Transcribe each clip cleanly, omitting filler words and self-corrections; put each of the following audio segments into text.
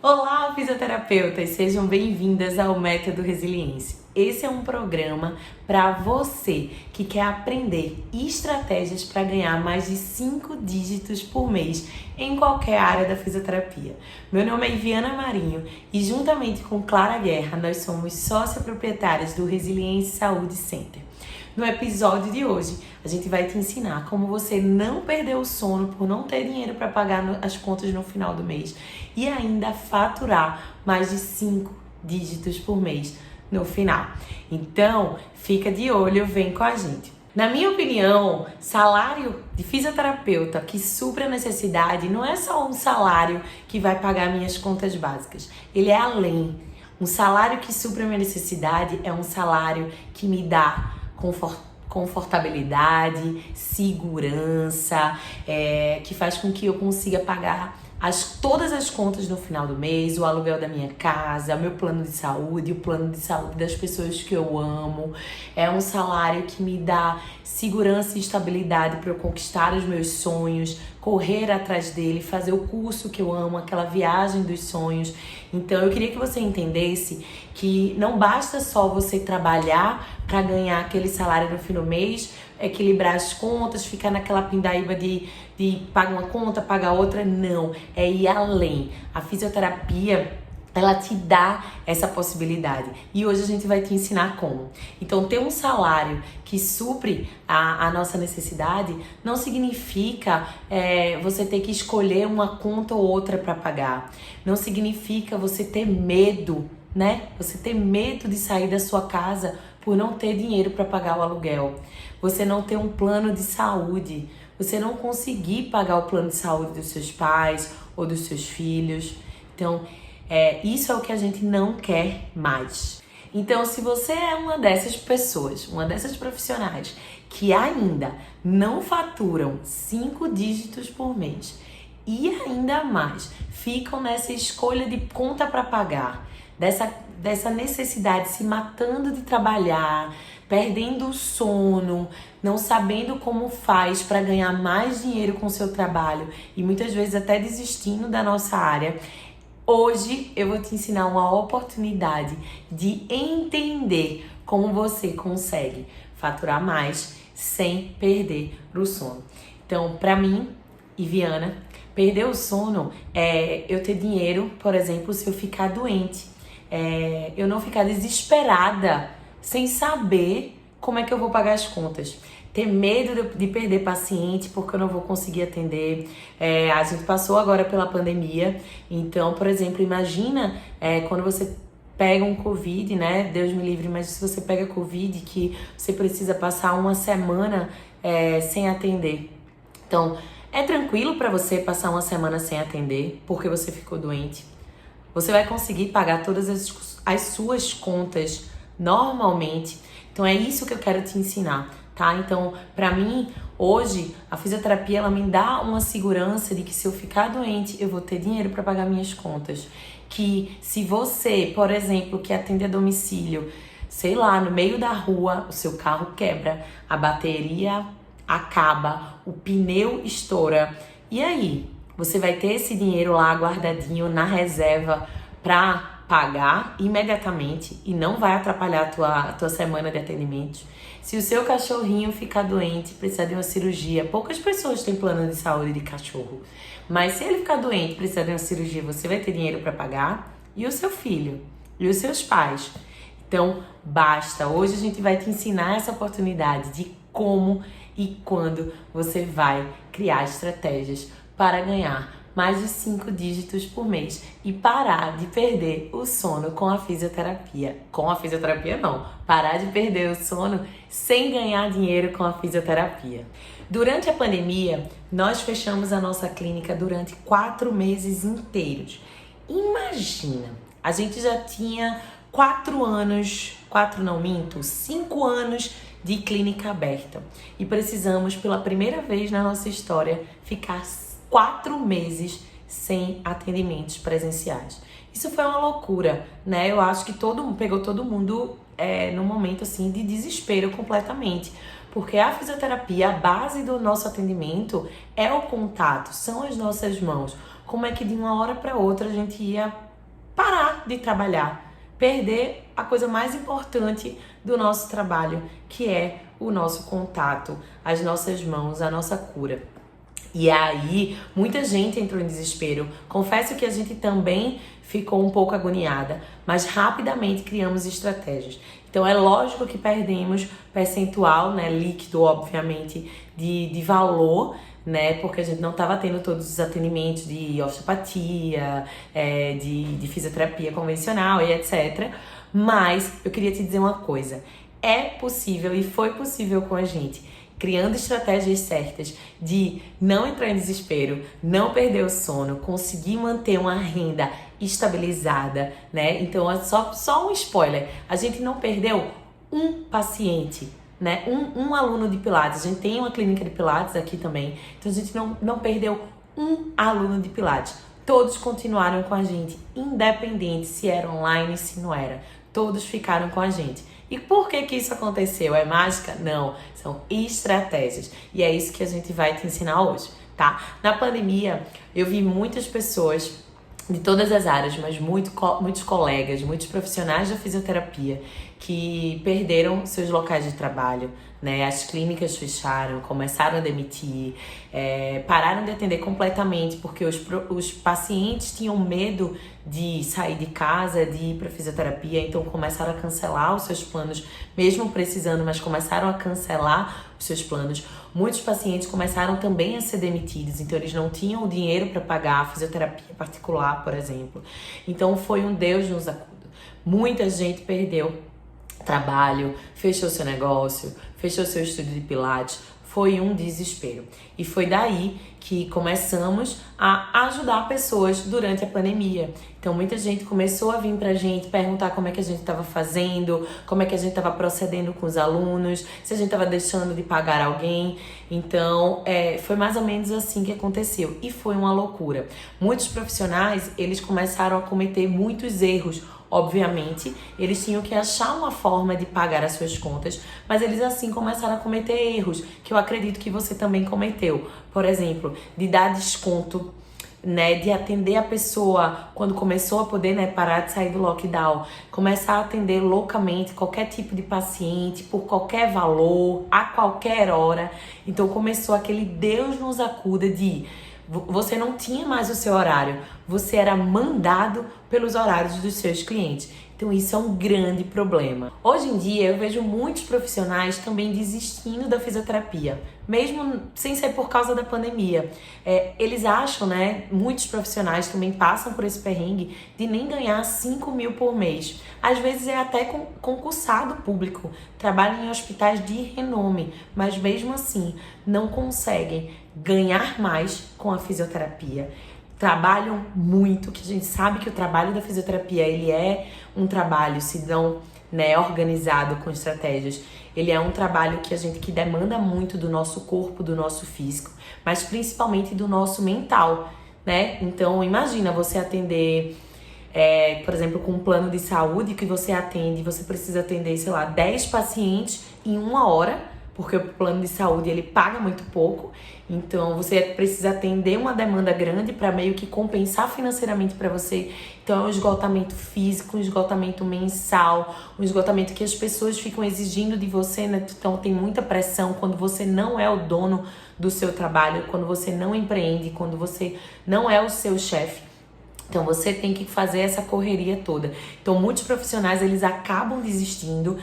Olá, fisioterapeutas! Sejam bem-vindas ao Método Resiliência. Esse é um programa para você que quer aprender estratégias para ganhar mais de 5 dígitos por mês em qualquer área da fisioterapia. Meu nome é Iviana Marinho e juntamente com Clara Guerra nós somos sócia-proprietárias do Resiliência Saúde Center. No episódio de hoje, a gente vai te ensinar como você não perder o sono por não ter dinheiro para pagar as contas no final do mês e ainda faturar mais de 5 dígitos por mês no final. Então, fica de olho, vem com a gente. Na minha opinião, salário de fisioterapeuta que supre a necessidade não é só um salário que vai pagar minhas contas básicas. Ele é além. Um salário que supre a minha necessidade é um salário que me dá confortabilidade, segurança, que faz com que eu consiga pagar todas as contas no final do mês, o aluguel da minha casa, meu plano de saúde, o plano de saúde das pessoas que eu amo. É um salário que me dá segurança e estabilidade para eu conquistar os meus sonhos, correr atrás dele, fazer o curso que eu amo, aquela viagem dos sonhos. Então eu queria que você entendesse que não basta só você trabalhar para ganhar aquele salário no fim do mês, equilibrar as contas, ficar naquela pindaíba de paga uma conta, paga outra. Não, é ir além. A fisioterapia, ela te dá essa possibilidade. E hoje a gente vai te ensinar como. Então, ter um salário que supre a nossa necessidade não significa você ter que escolher uma conta ou outra para pagar. Não significa você ter medo, né? Você ter medo de sair da sua casa por não ter dinheiro para pagar o aluguel. Você não ter um plano de saúde. Você não conseguir pagar o plano de saúde dos seus pais ou dos seus filhos. Então, isso é o que a gente não quer mais. Então, se você é uma dessas pessoas, uma dessas profissionais que ainda não faturam 5 dígitos por mês e ainda mais ficam nessa escolha de conta para pagar, dessa necessidade, se matando de trabalhar, perdendo o sono, não sabendo como faz para ganhar mais dinheiro com o seu trabalho e muitas vezes até desistindo da nossa área, hoje eu vou te ensinar uma oportunidade de entender como você consegue faturar mais sem perder o sono. Então, para mim, Iviana, perder o sono é eu ter dinheiro, por exemplo, se eu ficar doente. Eu não ficar desesperada sem saber como é que eu vou pagar as contas. Ter medo de perder paciente porque eu não vou conseguir atender. A gente passou agora pela pandemia, então, por exemplo, imagina quando você pega um Covid, né? Deus me livre, mas se você pega Covid que você precisa passar uma semana sem atender. Então, é tranquilo para você passar uma semana sem atender porque você ficou doente? Você vai conseguir pagar todas as suas contas normalmente. Então é isso que eu quero te ensinar, tá? Então, pra mim, hoje, a fisioterapia, ela me dá uma segurança de que se eu ficar doente, eu vou ter dinheiro para pagar minhas contas. Que se você, por exemplo, que atende a domicílio, sei lá, no meio da rua, o seu carro quebra, a bateria acaba, o pneu estoura. E aí? Você vai ter esse dinheiro lá guardadinho na reserva para pagar imediatamente e não vai atrapalhar a tua semana de atendimento. Se o seu cachorrinho ficar doente, precisar de uma cirurgia, poucas pessoas têm plano de saúde de cachorro, mas se ele ficar doente, precisar de uma cirurgia, você vai ter dinheiro para pagar? E o seu filho? E os seus pais? Então, basta. Hoje a gente vai te ensinar essa oportunidade de como e quando você vai criar estratégias para ganhar mais de 5 dígitos por mês e parar de perder o sono com a fisioterapia. Com a fisioterapia não, parar de perder o sono sem ganhar dinheiro com a fisioterapia. Durante a pandemia, nós fechamos a nossa clínica durante 4 meses inteiros. Imagina, a gente já tinha 5 anos de clínica aberta e precisamos, pela primeira vez na nossa história, ficar 4 meses sem atendimentos presenciais. Isso foi uma loucura, né? Eu acho que pegou todo mundo num momento assim de desespero completamente, porque a fisioterapia, a base do nosso atendimento é o contato, são as nossas mãos. Como é que de uma hora para outra a gente ia deixar de trabalhar, perder a coisa mais importante do nosso trabalho, que é o nosso contato, as nossas mãos, a nossa cura. E aí, muita gente entrou em desespero. Confesso que a gente também ficou um pouco agoniada, mas rapidamente criamos estratégias. Então é lógico que perdemos percentual, né, líquido, obviamente, de valor, né, porque a gente não estava tendo todos os atendimentos de osteopatia, de fisioterapia convencional e etc. Mas eu queria te dizer uma coisa, é possível e foi possível com a gente, criando estratégias certas de não entrar em desespero, não perder o sono, conseguir manter uma renda estabilizada, né? Então é só um spoiler, a gente não perdeu um paciente, né? Um aluno de Pilates, a gente tem uma clínica de Pilates aqui também, então a gente não perdeu um aluno de Pilates. Todos continuaram com a gente, independente se era online, se não era. Todos ficaram com a gente. E por que isso aconteceu? É mágica? Não, são estratégias. E é isso que a gente vai te ensinar hoje, tá? Na pandemia, eu vi muitas pessoas de todas as áreas, mas muitos colegas, muitos profissionais da fisioterapia que perderam seus locais de trabalho, né? As clínicas fecharam, começaram a demitir, pararam de atender completamente porque os pacientes tinham medo de sair de casa, de ir para fisioterapia, então começaram a cancelar os seus planos, mesmo precisando, mas começaram a cancelar os seus planos. Muitos pacientes começaram também a ser demitidos, então eles não tinham o dinheiro para pagar a fisioterapia particular, por exemplo. Então foi um Deus nos acuda. Muita gente perdeu trabalho, fechou seu negócio, fechou seu estúdio de Pilates, foi um desespero. E foi daí que começamos a ajudar pessoas durante a pandemia. Então muita gente começou a vir pra gente perguntar como é que a gente estava fazendo, como é que a gente estava procedendo com os alunos, se a gente estava deixando de pagar alguém. Então foi mais ou menos assim que aconteceu e foi uma loucura. Muitos profissionais, eles começaram a cometer muitos erros. Obviamente, eles tinham que achar uma forma de pagar as suas contas, mas eles assim começaram a cometer erros, que eu acredito que você também cometeu. Por exemplo, de dar desconto, né, de atender a pessoa quando começou a poder, né, parar de sair do lockdown, começar a atender loucamente qualquer tipo de paciente, por qualquer valor, a qualquer hora. Então começou aquele Deus nos acuda de... Você não tinha mais o seu horário, você era mandado pelos horários dos seus clientes. Então isso é um grande problema. Hoje em dia eu vejo muitos profissionais também desistindo da fisioterapia, mesmo sem ser por causa da pandemia. Eles acham, né, muitos profissionais também passam por esse perrengue de nem ganhar 5 mil por mês. Às vezes é até concursado público, trabalham em hospitais de renome, mas mesmo assim não conseguem ganhar mais com a fisioterapia. Trabalham muito, que a gente sabe que o trabalho da fisioterapia, ele é um trabalho, se não, né, organizado com estratégias, ele é um trabalho que demanda muito do nosso corpo, do nosso físico, mas principalmente do nosso mental, né? Então imagina você atender, por exemplo, com um plano de saúde que você precisa atender, sei lá, 10 pacientes em 1 hora, porque o plano de saúde ele paga muito pouco, então você precisa atender uma demanda grande para meio que compensar financeiramente para você. Então é um esgotamento físico, um esgotamento mensal, um esgotamento que as pessoas ficam exigindo de você, né? Então tem muita pressão quando você não é o dono do seu trabalho, quando você não empreende, quando você não é o seu chefe. Então você tem que fazer essa correria toda. Então muitos profissionais eles acabam desistindo.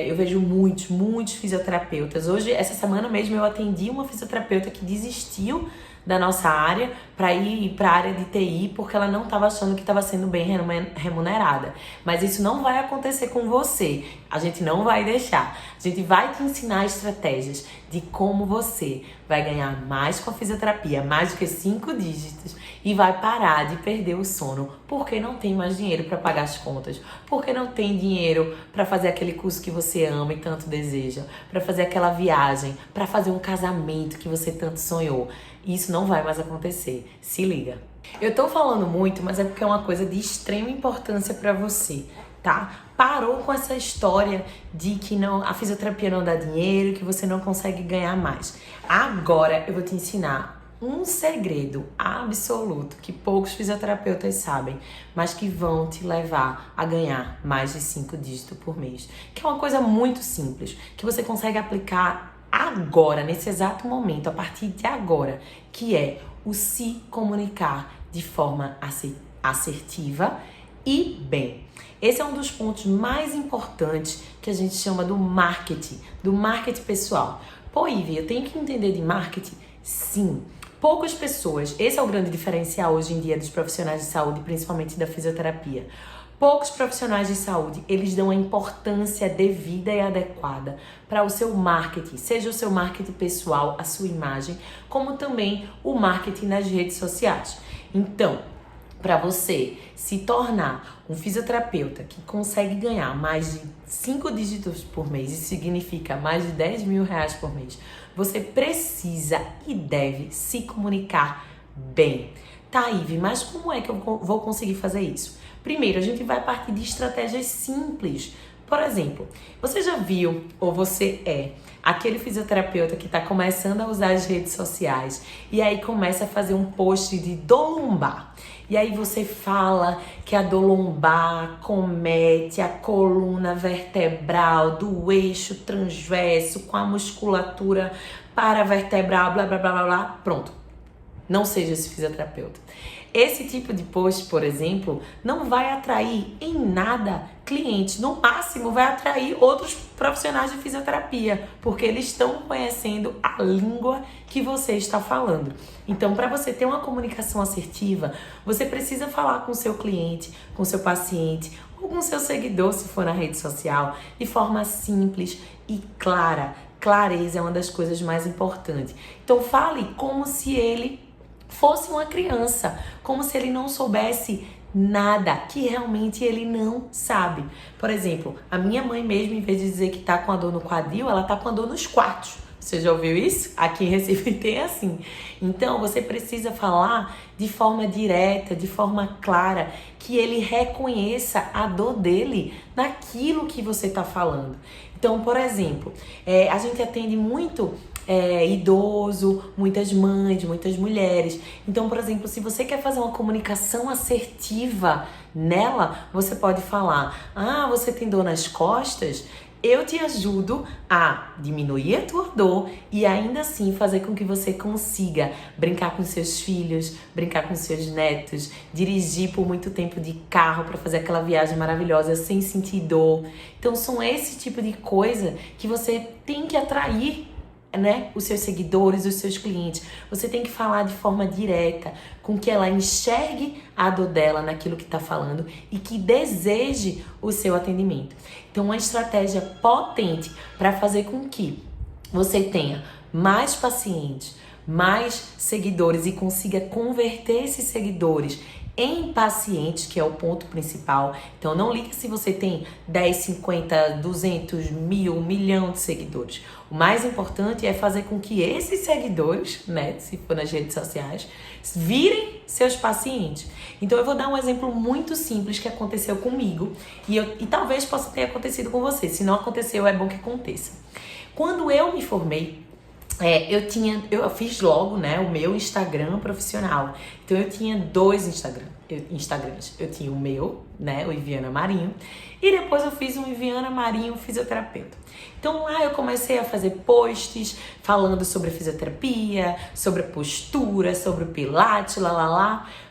Eu vejo muitos fisioterapeutas. Hoje, essa semana mesmo, eu atendi uma fisioterapeuta que desistiu da nossa área para ir para a área de TI porque ela não estava achando que estava sendo bem remunerada. Mas isso não vai acontecer com você. A gente não vai deixar. A gente vai te ensinar estratégias de como você vai ganhar mais com a fisioterapia, mais do que 5 dígitos, e vai parar de perder o sono porque não tem mais dinheiro para pagar as contas, porque não tem dinheiro para fazer aquele curso que você ama e tanto deseja, para fazer aquela viagem, para fazer um casamento que você tanto sonhou. Isso não vai mais acontecer. Se liga. Eu tô falando muito, mas é porque é uma coisa de extrema importância para você, tá? Parou com essa história de que a fisioterapia não dá dinheiro, que você não consegue ganhar mais. Agora eu vou te ensinar um segredo absoluto que poucos fisioterapeutas sabem, mas que vão te levar a ganhar mais de 5 dígitos por mês. Que é uma coisa muito simples, que você consegue aplicar agora, nesse exato momento, a partir de agora, que é o se comunicar de forma assertiva e bem. Esse é um dos pontos mais importantes que a gente chama do marketing pessoal. Pô, Ivy, eu tenho que entender de marketing? Sim. Poucas pessoas, esse é o grande diferencial hoje em dia dos profissionais de saúde, principalmente da fisioterapia. Poucos profissionais de saúde, eles dão a importância devida e adequada para o seu marketing, seja o seu marketing pessoal, a sua imagem, como também o marketing nas redes sociais. Então, para você se tornar um fisioterapeuta que consegue ganhar mais de 5 dígitos por mês, isso significa mais de 10 mil reais por mês, você precisa e deve se comunicar bem. Tá, Ivy, mas como é que eu vou conseguir fazer isso? Primeiro, a gente vai partir de estratégias simples. Por exemplo, você já viu ou você é aquele fisioterapeuta que está começando a usar as redes sociais e aí começa a fazer um post de dor lombar. E aí você fala que a dor lombar comete a coluna vertebral do eixo transverso com a musculatura paravertebral, blá, blá, blá, blá, blá. Pronto. Não seja esse fisioterapeuta. Esse tipo de post, por exemplo, não vai atrair em nada clientes. No máximo, vai atrair outros profissionais de fisioterapia, porque eles estão conhecendo a língua que você está falando. Então, para você ter uma comunicação assertiva, você precisa falar com o seu cliente, com o seu paciente, ou com o seu seguidor, se for na rede social, de forma simples e clara. Clareza é uma das coisas mais importantes. Então, fale como se ele fosse uma criança, como se ele não soubesse nada, que realmente ele não sabe. Por exemplo, a minha mãe mesmo, em vez de dizer que tá com a dor no quadril, ela tá com a dor nos quartos. Você já ouviu isso? Aqui em Recife tem assim. Então, você precisa falar de forma direta, de forma clara, que ele reconheça a dor dele naquilo que você está falando. Então, por exemplo, a gente atende muito idoso, muitas mães, muitas mulheres. Então, por exemplo, se você quer fazer uma comunicação assertiva nela, você pode falar: ah, você tem dor nas costas? Eu te ajudo a diminuir a tua dor e ainda assim fazer com que você consiga brincar com seus filhos, brincar com seus netos, dirigir por muito tempo de carro para fazer aquela viagem maravilhosa sem sentir dor. Então são esse tipo de coisa que você tem que atrair, né, os seus seguidores, os seus clientes. Você tem que falar de forma direta, com que ela enxergue a dor dela naquilo que está falando e que deseje o seu atendimento. Então, uma estratégia potente para fazer com que você tenha mais pacientes, mais seguidores e consiga converter esses seguidores em pacientes, que é o ponto principal. Então, não liga se você tem 10, 50, 200, 1.000, 1 milhão de seguidores. O mais importante é fazer com que esses seguidores, né, se for nas redes sociais, virem seus pacientes. Então, eu vou dar um exemplo muito simples que aconteceu comigo e talvez possa ter acontecido com você. Se não aconteceu, é bom que aconteça. Quando eu me formei, eu fiz logo, né, o meu Instagram profissional. Então eu tinha 2 Instagrams. Eu tinha o meu, né, o Iviana Marinho, e depois eu fiz um Iviana Marinho fisioterapeuta. Então lá eu comecei a fazer posts falando sobre fisioterapia, sobre a postura, sobre o pilates,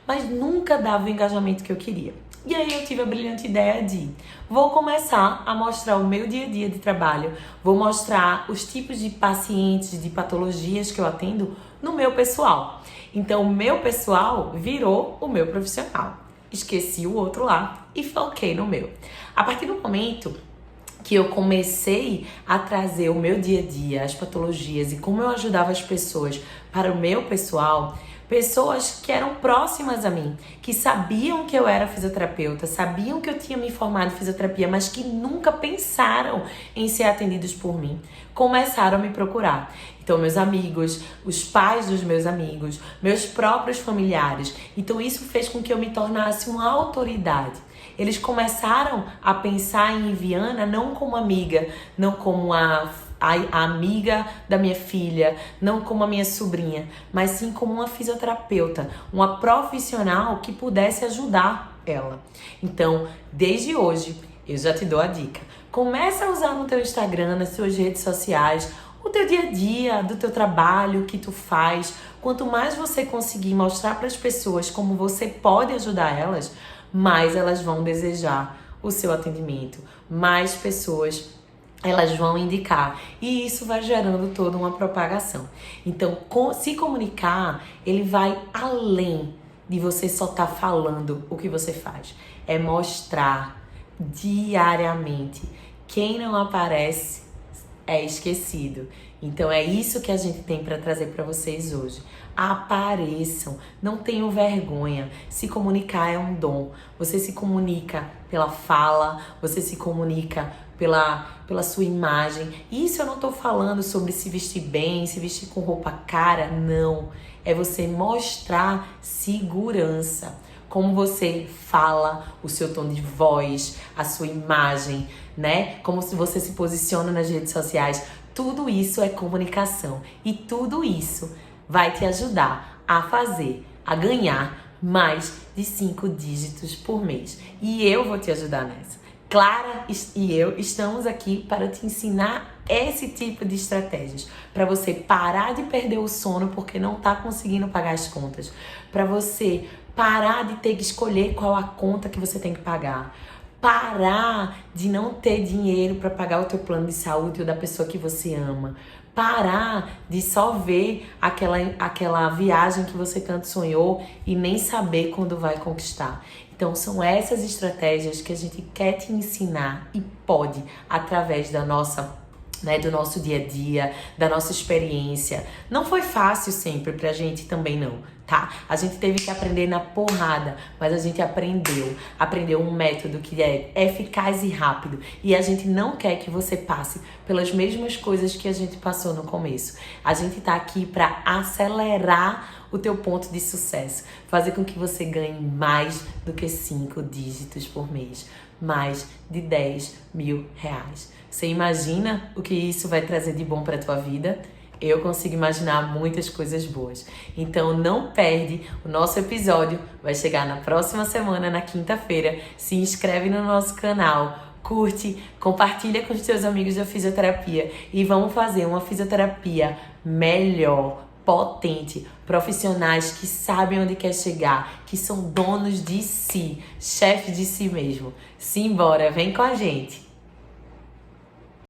mas nunca dava o engajamento que eu queria. E aí eu tive a brilhante ideia de vou começar a mostrar o meu dia a dia de trabalho, vou mostrar os tipos de pacientes, de patologias que eu atendo no meu pessoal. Então o meu pessoal virou o meu profissional. Esqueci o outro lá e foquei no meu. A partir do momento que eu comecei a trazer o meu dia a dia, as patologias e como eu ajudava as pessoas para o meu pessoal, pessoas que eram próximas a mim, que sabiam que eu era fisioterapeuta, sabiam que eu tinha me formado em fisioterapia, mas que nunca pensaram em ser atendidos por mim, começaram a me procurar. Então, meus amigos, os pais dos meus amigos, meus próprios familiares. Então, isso fez com que eu me tornasse uma autoridade. Eles começaram a pensar em Iviana não como amiga, não como a amiga da minha filha, não como a minha sobrinha, mas sim como uma fisioterapeuta, uma profissional que pudesse ajudar ela. Então, desde hoje, eu já te dou a dica. Começa a usar no teu Instagram, nas suas redes sociais, o teu dia a dia, do teu trabalho, o que tu faz. Quanto mais você conseguir mostrar para as pessoas como você pode ajudar elas, mais elas vão desejar o seu atendimento, mais pessoas elas vão indicar, e isso vai gerando toda uma propagação. Então, se comunicar, ele vai além de você só estar falando o que você faz. É mostrar diariamente. Quem não aparece é esquecido. Então é isso que a gente tem para trazer para vocês hoje. Apareçam, não tenham vergonha. Se comunicar é um dom. Você se comunica pela fala, você se comunica pela sua imagem. Isso eu não tô falando sobre se vestir bem, se vestir com roupa cara, não. É você mostrar segurança. Como você fala, o seu tom de voz, a sua imagem, né? Como você se posiciona nas redes sociais. Tudo isso é comunicação. E tudo isso vai te ajudar a ganhar mais de 5 dígitos por mês. E eu vou te ajudar nessa. Clara e eu estamos aqui para te ensinar esse tipo de estratégias, para você parar de perder o sono porque não está conseguindo pagar as contas, para você parar de ter que escolher qual a conta que você tem que pagar, parar de não ter dinheiro para pagar o teu plano de saúde ou da pessoa que você ama, parar de só ver aquela viagem que você tanto sonhou e nem saber quando vai conquistar. Então são essas estratégias que a gente quer te ensinar e pode, através da do nosso dia a dia, da nossa experiência. Não foi fácil sempre pra gente também não, tá? A gente teve que aprender na porrada, mas a gente aprendeu um método que é eficaz e rápido, e a gente não quer que você passe pelas mesmas coisas que a gente passou no começo. A gente tá aqui pra acelerar o teu ponto de sucesso, fazer com que você ganhe mais do que 5 dígitos por mês, mais de 10 mil reais. Você imagina o que isso vai trazer de bom para tua vida? Eu consigo imaginar muitas coisas boas. Então não perde o nosso episódio, vai chegar na próxima semana, na quinta-feira. Se inscreve no nosso canal, curte, compartilha com os teus amigos da fisioterapia e vamos fazer uma fisioterapia melhor, potente, profissionais que sabem onde quer chegar, que são donos de si, chefes de si mesmo. Simbora, vem com a gente!